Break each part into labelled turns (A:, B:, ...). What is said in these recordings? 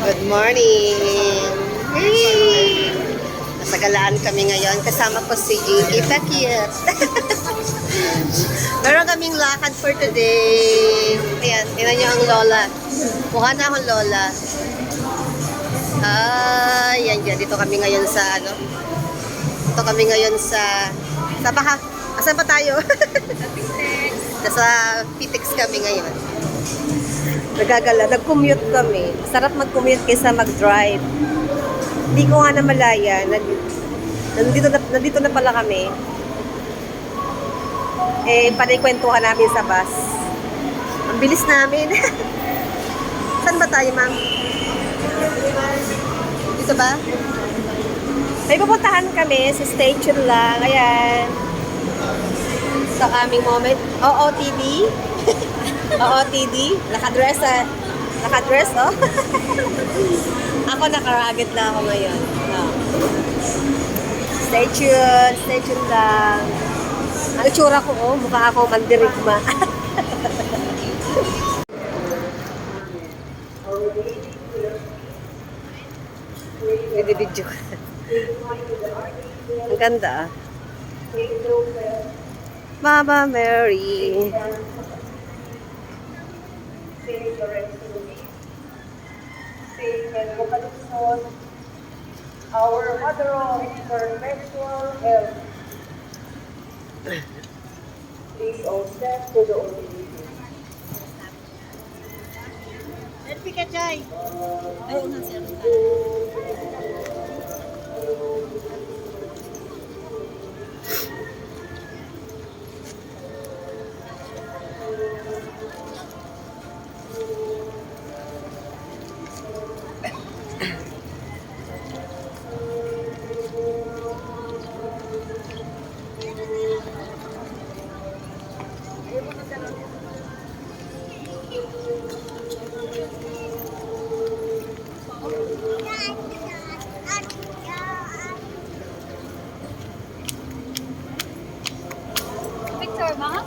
A: Good morning! Hey! Nasa galaan kami ngayon. Kasama ko si Jinky Pakit. Meron kaming lakad for today. Ayan, tingnan niyo ang lola. Mukha na akong lola. Yan dyan. Dito kami ngayon sa ano. Dito kami ngayon sa Baha. Asan pa tayo? Nasa Pitex kami ngayon. Nag-commute kami. Sarap mag-commute kaysa mag-drive. Hindi ko nga namalaya. Nandito na pala kami. Panikwentuhan namin sa bus. Ang bilis namin. Saan ba tayo, ma'am? Dito ba? May pupuntahan kami sa station lang. Ayan. Sa aming moment. OOTD. OOTD. Nakadress, oh. Ako nakaragit lang ako ngayon. Oh. Stay tuned lang. Ang itsura ko, oh, mukha ako mandirigma. Video ko. Ang ganda, ah. Mama Mary.
B: Our Mother of Perpetual Health. Please all step to the only.
A: Selfie ka, Jai. Ayaw nga, selfie ka.
C: Picture, ma?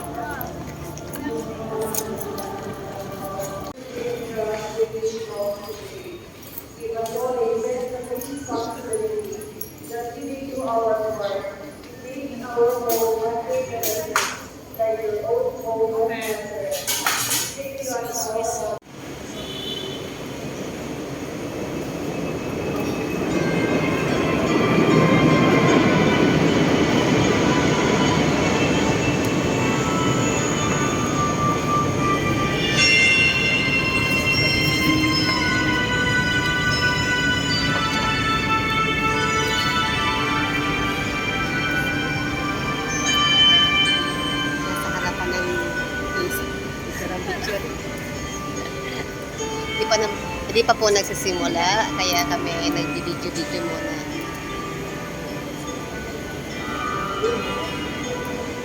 A: Hindi pa po nagsisimula, kaya kami nag-video muna.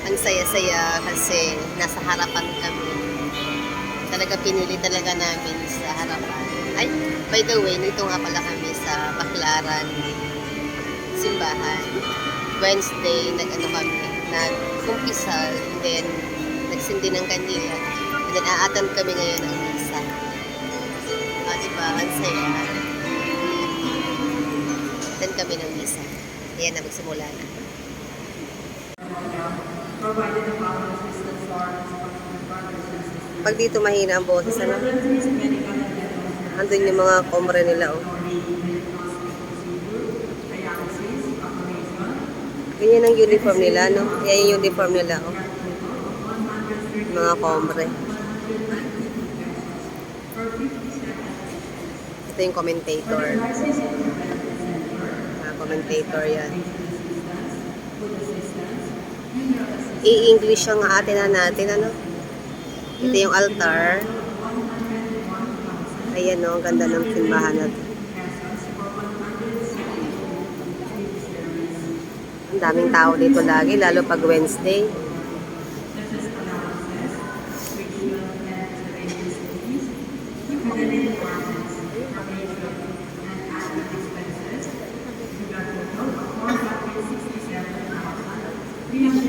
A: Ang saya-saya kasi nasa harapan kami. Talaga pinili talaga namin sa harapan. Ay, by the way, nito nga pala kami sa Baclaran simbahan. Wednesday, nag-kumpisal, then nagsindi ng kandila, and then aatan kami ngayon ng misa. Diba? Ang saya. Dan kami ng misa. Ayan na, magsimula na. Pag dito mahina ang boses, ano? Andun yung mga komre nila, oh. Ganyan ang uniform nila, no? Yan yung uniform nila, oh. Mga komre. Ito yung commentator. Commentator yan. I-English ang ate na natin, ano? Ito yung altar. Ayan, no? Ang ganda ng simbahan natin. Ang daming tao dito lagi, lalo pag Wednesday.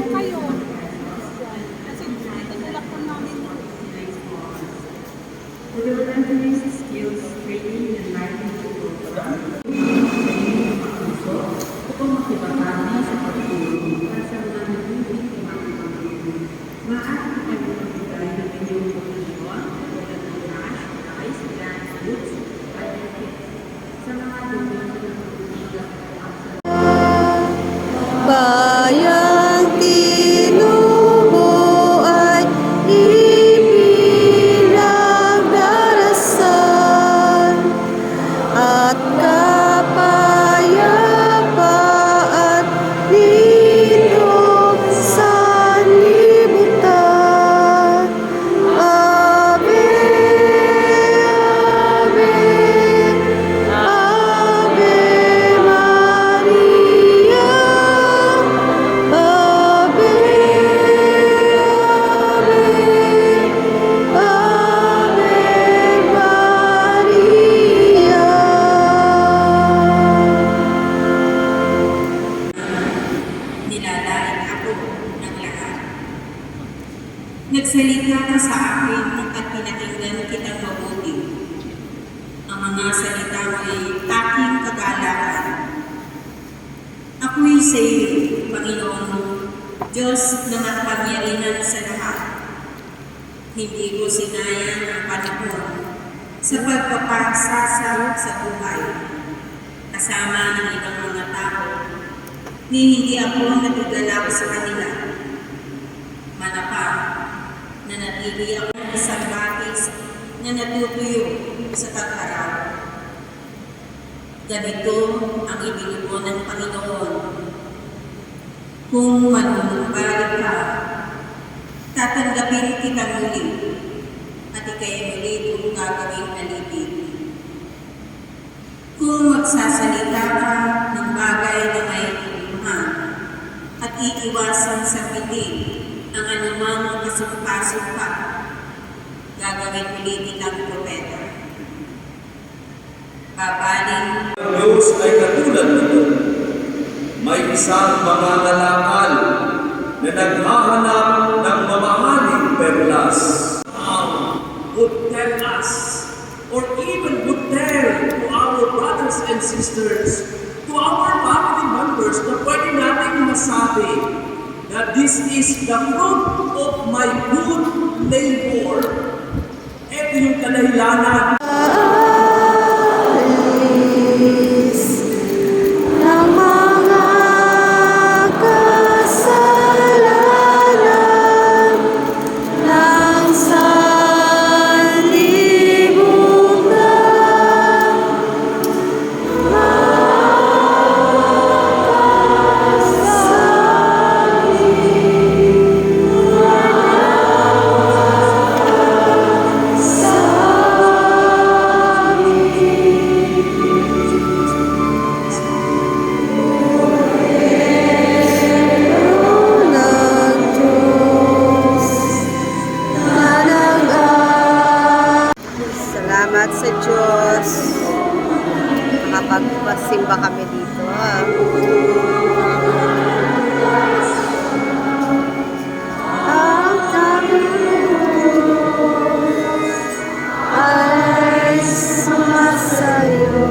C: Kayo. Kasi tinulak po namin.
B: With the skills, training, and life
D: Ang mga salita mo'y taking kagalakan. Ako'y sa iyo, Panginoon, Diyos na makapangyarihan sa lahat. Hindi ko sinayang ang panahon sa pagpapagsasa sa buhay. Kasama ng ibang mga tao, ni hindi ako nagagalaw sa kanila. Manapa, nanatili ako ng isang batis na natutuyo sa tag-araw. Ganito ang ibinubo ng Panginoon. Kung manunumbalik ka, tatanggapin kita muli, at ikay muli kung gagawing alipin. Kung magsasalita ka ng bagay na may iluhan, at iiwasan sa pitin ang anumang kasumpa-sumpa, gagawin muli kitang propeta. Babaling
E: Ang Diyos ay katulad nito. May isang mangangalakal na naghahanap ng mamahaling perlas. Would tell us, or even would tell to our brothers and sisters, to our family members, na pwede natin masabi that this is the fruit of my good labor. Ito yung kadahilanan
A: Salamat sa Diyos. Nakapagpasimba kami dito. Ang dami ay sumasayo.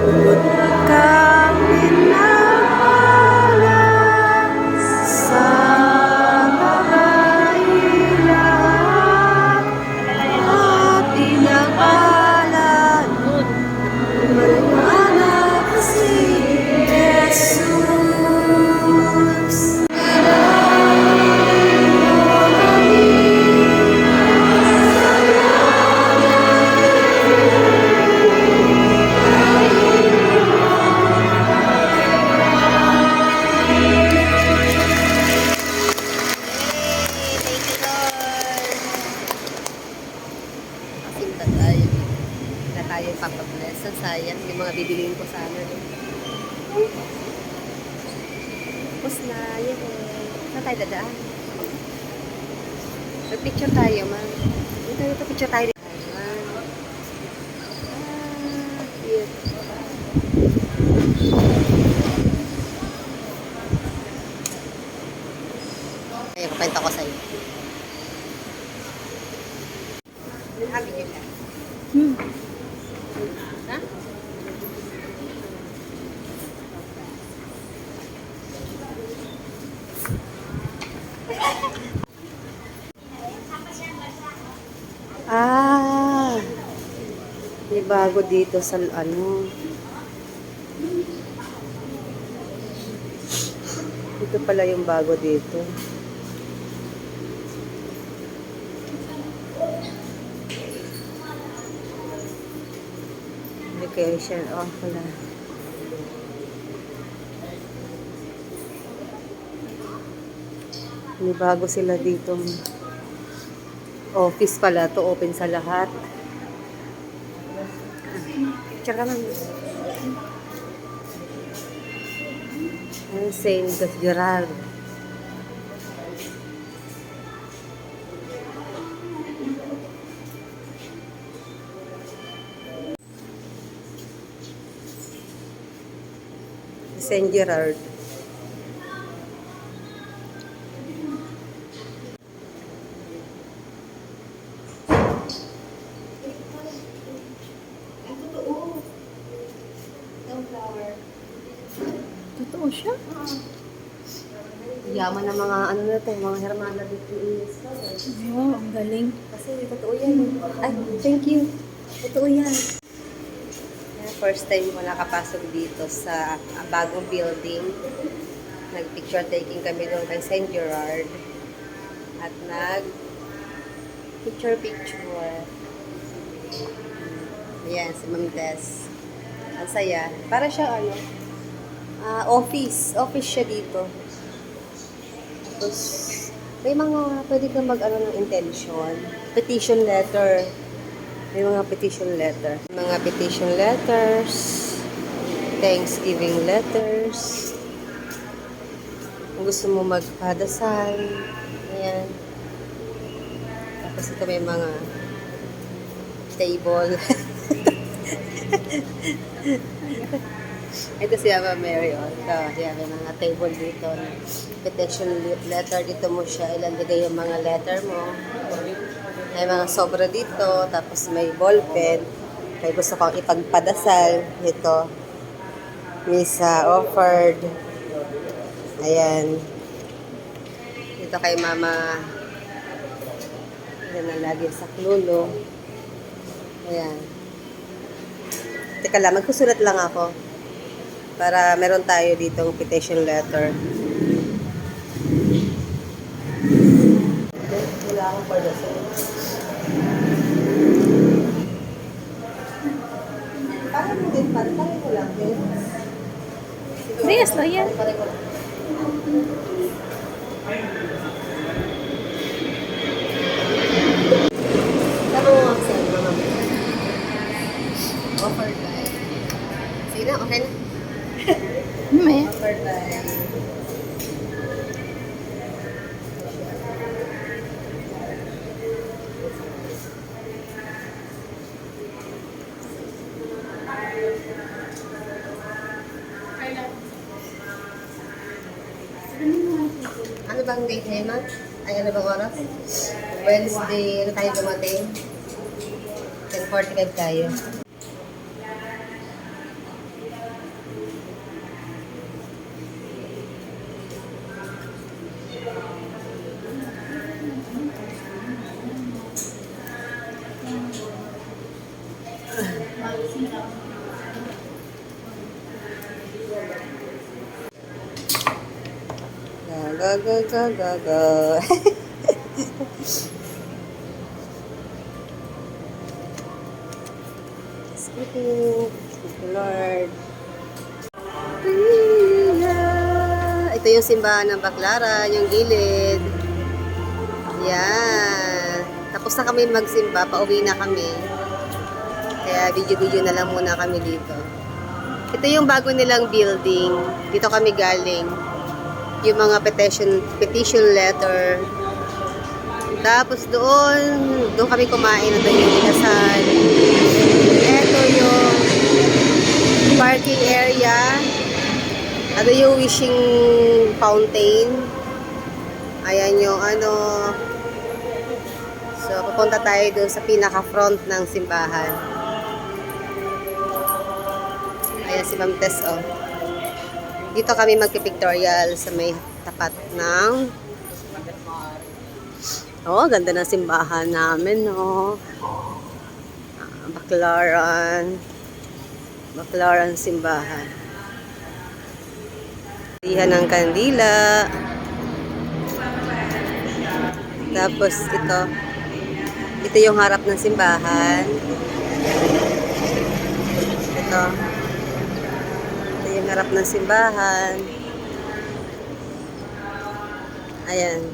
A: Bukod kami nagpala sa tayo papabless. Ang sayang. Yung mga bibiliin ko sana. No? Tapos na. Yan eh. Saan tayo dadaan? Mag-picture tayo, man. Dito, picture tayo. Ayan. Cute. Ayun, kwento ko sa'yo. Happy nyo lang. Ha? May bago dito sa ano. Ito pala yung bago dito. Location off pala. May bago sila dito. Office pala to, open sa lahat. Picture ka lang. Saint Gerard. Saint Gerard.
C: Totoo siya.
A: Yaman ng mga ano na to, mga hermana dito in
C: Oo, ang galing.
A: Kasi totoo yan. Ay, thank you. Totoo yan. First time ko nakapasok dito sa bagong building. Nag-picture taking kami doon kay St. Gerard. At nag-picture. Ayan, si Ma'am Tess. Ang saya. Para siya office. Office siya dito. Tapos, may mga pwede kang mag-ano ng intention. Petition letter. May mga petition letter. Mga petition letters. Thanksgiving letters. Kung gusto mo magpadasal. Ayan. Tapos ito may mga table. Ito si Ava Mary. Ito, may mga table dito. Petition letter. Dito mo siya ilalagay yung mga letter mo. May mga sobra dito, tapos may ballpen. Kaya gusto kong ipagpadasal. Ito. Misa offered. Ayan. Dito kay Mama. Ayan na lagi sa klulo. Ayan. Teka lang, magkusulat lang ako. Para meron tayo ditong petition letter. Wala akong padasal. Parang mo din, parang mo lang din.
C: Yes, lo yan.
A: Parang mo lang. Tama mo ang send, Mama. Offer time. Sige na, okay na.
C: May.
A: Offer time. Ano bang date ngayon, ma'am? Ay, ano bang oras? Wednesday, ano tayo dumating? 10:45 tayo. Go. Speaking, Lord. Ito yung simbahan ng Baclaran, yung gilid. Yan. Tapos na kami magsimba, pauwi na kami. Kaya video-video na lang muna kami dito. Ito yung bago nilang building. Dito kami galing. Yung mga petition letter. Tapos doon kami kumain. Ito yung inasal. Ito yung parking area. Ito yung wishing fountain. Ayan yung So, pupunta tayo doon sa pinaka-front ng simbahan. Ayan si Ma'am Tess, oh. Dito kami magpipictorial sa may tapat ng ganda ng simbahan namin, no? Baclaran simbahan. Lihan ng kandila. Tapos ito yung harap ng simbahan. Ito yung harap ng simbahan. Ayan.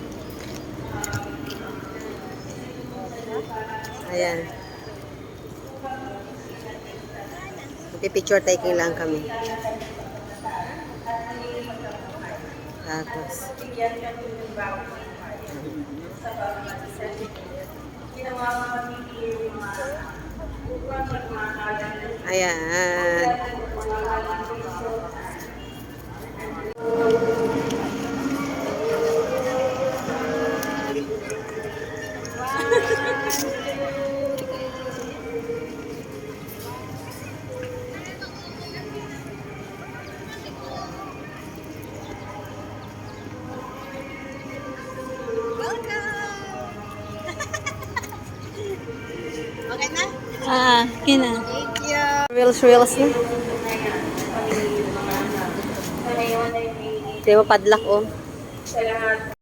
A: Picture taking lang kami. Tapos ayan. Okay na?
C: Kina.
A: Thank you.
C: Reels na.
A: Di ba padlock oh?
B: Sa lahat